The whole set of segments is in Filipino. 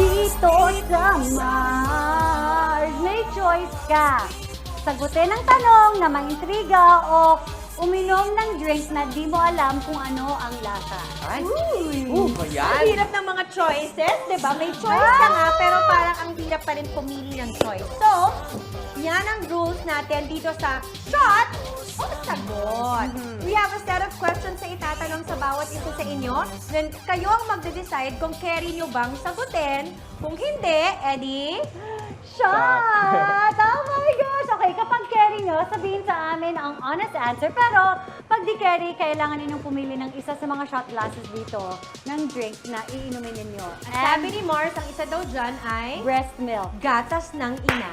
dito sa Mars. May choice ka. Sagutin ang tanong na maintriga o uminom ng drink na di mo alam kung ano ang lasa. Ay, Ang yan. hirap ng mga choices, di ba? May choice ka nga, pero parang ang hirap pa rin pumili ng choice. So, yan ang rules natin dito sa shot o sagot. We have a set of questions na itatanong sa bawat isa sa inyo. Then, kayo ang magde-decide kung carry nyo bang sagutin. Kung hindi, edi... Shot! Oh my gosh! Okay, kapag carry nyo, sabihin sa amin ang honest answer. Pero pag di carry, kailangan ninyong pumili ng isa sa mga shot glasses dito ng drink na iinumin ninyo. Sabi ni Mars, ang isa daw dyan ay... breast milk. gatas ng ina.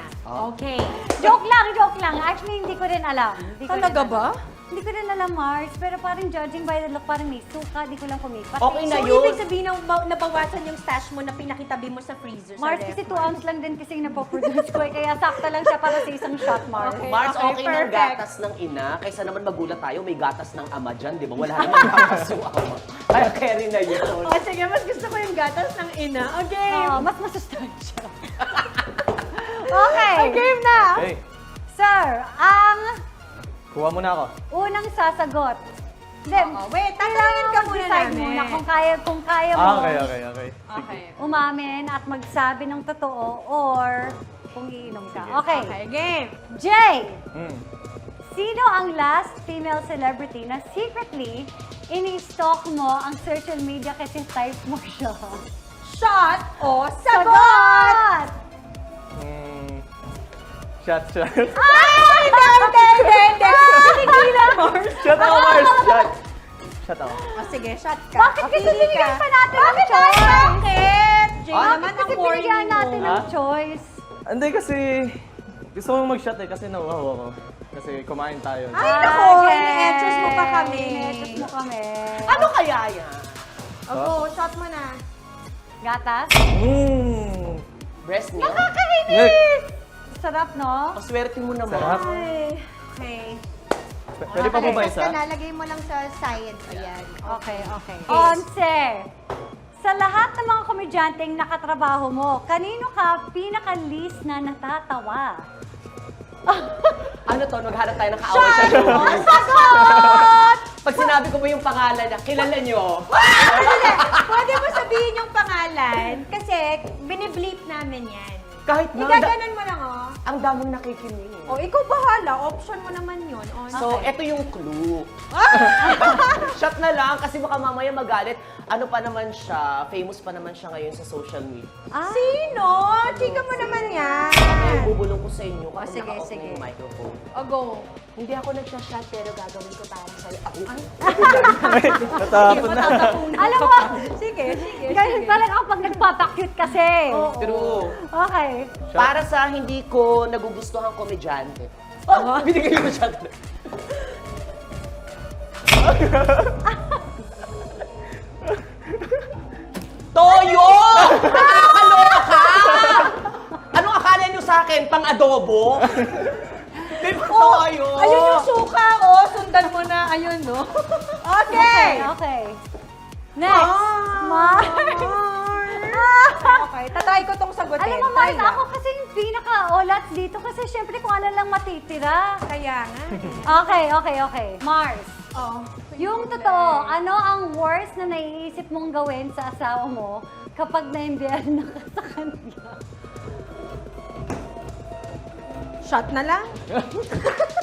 Okay. Joke lang. Actually, hindi ko rin alam. Hindi ko Talaga rin ba? alam. Hindi ko rin alam, Mars. Pero parang judging by the look, parang may suka. Di ko lang kumipat. Okay na So, yun. ibig sabihin na nabawasan yung stash mo na pinakitabi mo sa freezer. Mars, sa kasi ref. 2 ounce lang din kasi yung napoproduce ko. Kaya sakto lang siya para sa isang shot, Mars. Mars, Okay, okay ng perfect. gatas ng ina. Kaysa naman magulat tayo, may gatas ng ama dyan, di ba? Wala naman gatas yung ama. Kaya carry na yun. O, sige, mas gusto ko yung gatas ng ina. Okay. Mas masustansya. Okay. Game na. Okay, Sir, ang kuha muna ako. unang sasagot. Hindi, Wait, tatanungin ka muna decide namin. muna kung kaya mo Okay. Okay. umamin at magsabi ng totoo or kung iinom ka. Okay. Okay, game. Jay, Mm. sino ang last female celebrity na secretly ini-stalk mo ang social media kasi type mo siya? Shot o sagot! Mm. Shot. Ay, hindi. Pinigilan. Shot ako, Mars. Shot ako. O, sige, shot ka. Bakit O, kasi pili binigyan ka. pa natin ng Bakit choice? Bakit? Jay, Ah, naman Kasi ang warning binigyan natin mo. ng Ha? choice. Hindi kasi, gusto kong mag-shot kasi nauhaw ako. Kasi kumain tayo. Ay, naku, ini-etchos mo pa kami. Ini-etchos mo kami. Ano kaya yan? O, go, shot mo na. Gatas? Mm. Breast milk? Nakakainis! Sarap, no? Paswerte mo naman. Sarap. Ay, okay. Pwede pa po ba isa? Nalagay mo lang sa side. Ayan. Okay. Onse, sa lahat ng mga komedyanteng nakatrabaho mo, kanino ka pinaka-least na natatawa? Ano to? Naghanap tayo ng kaaway sa show. Sagot! Pag sinabi ko ba yung pangalan niya, kilala niyo? Pwede mo sabihin yung pangalan kasi binibleep namin yan. Kahit na, Igaganon mo lang, oh. ang daming nakikinig. O, ikaw bahala. Option mo naman yun. O, So, eto yung clue. Shot na lang kasi baka mamaya magalit. Ano pa naman siya, famous pa naman siya ngayon sa social media. Sino? Chika mo naman yan. Ay, bubulong ko sa inyo kapag sige, naka-off na sige. yung microphone. O, go. Hindi ako nagsa-shot pero gagawin ko para sa'yo. Natapon na. Alam mo, Sige. ganyan talaga ako pag nagpapakyut kasi. True. Okay. Para sa hindi ko nagugustuhan komedyante. Oh, binigay mo siya. Toyo! Nakakaloka! Anong akala niyo sa akin? Pang-adobo? Di ba toyo? Ayun yung suka, oh. Sundan mo na. Ayun, no? Okay. Okay. Next. Mars. Okay, tatry ko tong sagutin. Alam mo, Mars, Try lang. ako kasi yung pinaka-olat dito kasi syempre kung ano lang matitira. Kaya nga. Okay. Mars, Oh. yung totoo, ano ang worst na naiisip mong gawin sa asawa mo kapag naimbiyan na ka sa kanila? Shot na lang.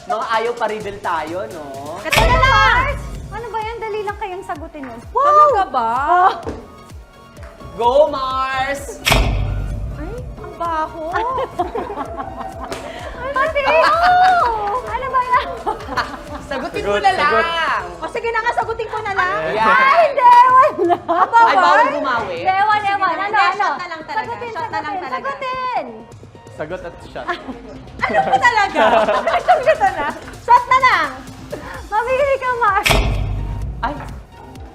Mga ayaw pa-reveal tayo, no? Ito na lang! Mars! Ano ba yan? Dali lang kayang sagutin yun. Talaga ba? Go, Mars! Ay, ang baho. Pati! Ano ba yan? Sagutin Sagot, mo na sagot. lang! O sige na nga, sagutin ko na lang. Ayan. Ay, hindi! Wala! Ay, bawal gumawi. Ewan. Sige na, Ano? shot na lang talaga. Sagutin, Shot na lang talaga. sagutin! Sagot at shot. Ano ba talaga? Sagot na. Shot na lang. Mabili ka, Mars! Ay,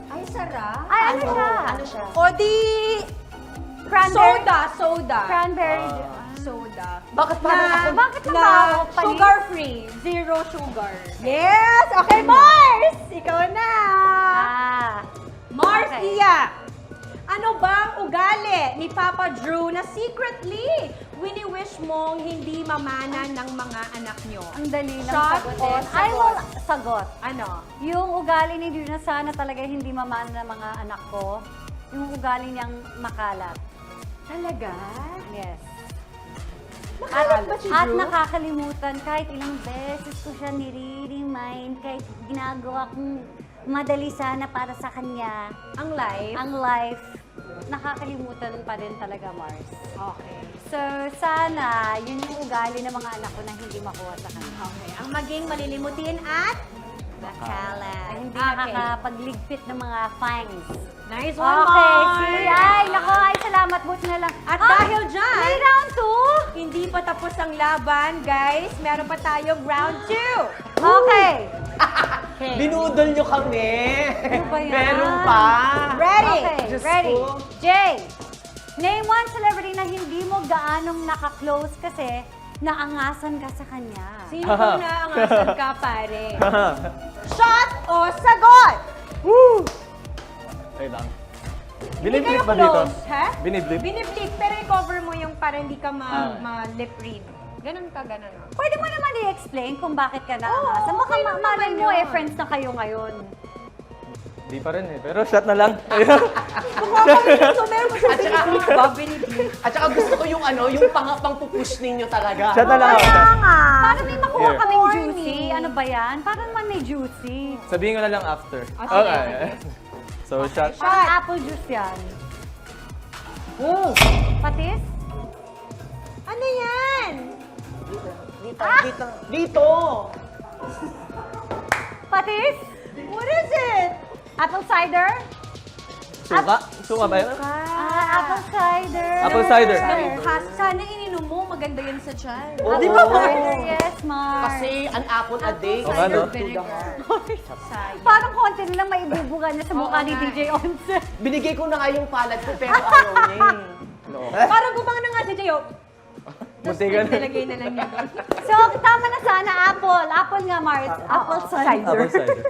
Ay, sarap. Ay, ano siya? ano siya? O di... Cranberry. Soda. Cranberry. Soda. Bakit parang ako? Bakit mabaho? Panis? Sugar-free. Zero sugar. Yes! Okay, Mars! Ikaw na! Ah. Mars, Okay. Iya. Ano bang ugali ni Papa Drew na secretly wini-wish mong hindi mamana ng mga anak nyo? Ang dali lang Shot sagutin. o I will sagot? sagot. Ano? Yung ugali ni Drew na sana talaga hindi mamana ng mga anak ko, yung ugali niyang makalat. Talaga? Yes. Makalat ba si At Drew? nakakalimutan, kahit ilang beses ko siya nire-remind, kahit ginagawa kong madali sana para sa kanya, Ang live? ang life, nakakalimutan pa rin talaga, Mars. Okay. So, sana, yun yung ugali ng mga anak ko na hindi makuha sa kanya. Okay. Ang maging malilimutin at Ay, makalat. hindi Okay. nakakapagligpit ng mga fangs. Nice one, Okay, Mars! see, ay, nako, ay, salamat, buti na lang. At Ah, dahil dyan, may round 2? hindi pa tapos ang laban, guys. Meron pa tayong round 2. Okay. Binudol nyo kami. Ano ba yan? Meron pa. Ready? Okay, Diyos ready. ko. Jay, name one celebrity na hindi mo gaanong naka-close kasi naangasan ka sa kanya. Sino kung naangasan ka, pare? Shot o sagot? Wait lang. Hindi Biniblip kayo ba dito? close, ha? Biniblip? Biniblip, pero i-cover mo yung para hindi ka ma-lip read. Ganun ka, ganun. Oh. Pwede mo naman i-explain kung bakit ka naangasan. Oo, Baka okay lang malay naman mo yun. friends na kayo ngayon. Di pa rin eh. Pero shot na lang. So, meron mo sa biniblip ba? Biniblip. At saka gusto ko yung ano, yung pang-pupush ninyo talaga. Shot na lang ako. Para may makuha You're kaming corny. juicy. Ano ba yan? Para naman may juicy. Sabihin ko na lang after. Okay. Okay. So, shot. Parang apple juice yan. Patis? Ano yan? Dito. Patis? What is it? Apple cider? Suka? Suka ba yun? Apple cider. Apple cider. Sana ininom mo, maganda yan sa tiyan. Oo. Di ba, cider? Yes, Mars. Kasi an apple a day. Oo nga, no? To the heart. Parang konti na lang maibubuga niya sa mukha ni DJ Once. Binigay ko na nga yung palad ko, pero ayaw niya eh. No. Parang gumang na nga si Jayo. Muntikan. Nilagay na lang niya doon. So, tama na sana, apple. Apple nga, Mars. Apple cider. Apple cider.